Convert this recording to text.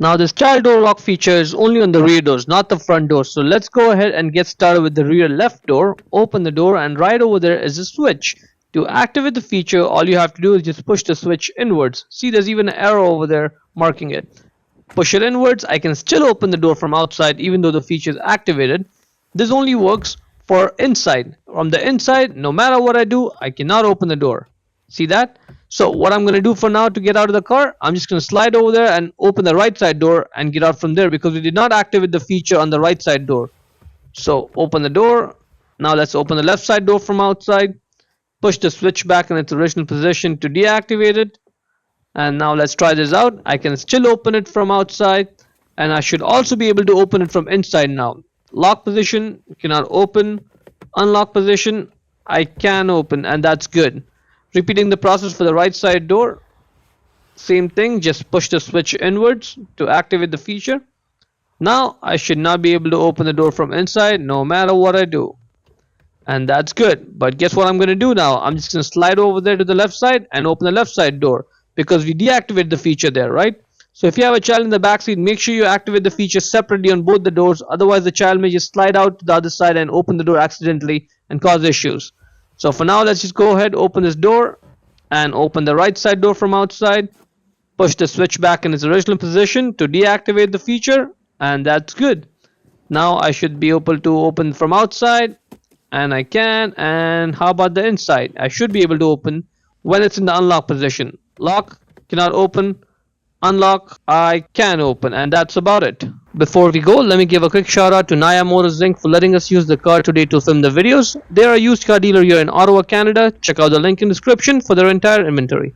Now this child door lock feature is only on the rear doors, not the front doors. So let's go ahead and get started with the rear left door. Open the door and right over there is a switch. To activate the feature, all you have to do is just push the switch inwards. See, there's even an arrow over there marking it. Push it inwards. I can still open the door from outside even though the feature is activated. This only works for inside. From the inside, no matter what I do, I cannot open the door. See that? So what I'm going to do for now to get out of the car, I'm just going to slide over there and open the right side door and get out from there because we did not activate the feature on the right side door. So open the door. Now let's open the left side door from outside. Push the switch back in its original position to deactivate it. And now let's try this out. I can still open it from outside, and I should also be able to open it from inside now. Lock position, cannot open. Unlock position, I can open, and that's good. Repeating the process for the right side door. Same thing, just push the switch inwards to activate the feature. Now I should not be able to open the door from inside no matter what I do. And that's good. But guess what I'm going to do now? I'm just going to slide over there to the left side and open the left side door because we deactivated the feature there, right? So if you have a child in the back seat, make sure you activate the feature separately on both the doors. Otherwise, the child may just slide out to the other side and open the door accidentally and cause issues. So for now, let's just go ahead, open this door and open the right side door from outside. Push the switch back in its original position to deactivate the feature, and that's good. Now I should be able to open from outside, and I can. And how about the inside? I should be able to open when it's in the unlock position. Lock, cannot open. Unlock, I can open, and that's about it. Before we go, let me give a quick shout out to Naya Motors Inc. for letting us use the car today to film the videos. They are a used car dealer here in Ottawa, Canada. Check out the link in the description for their entire inventory.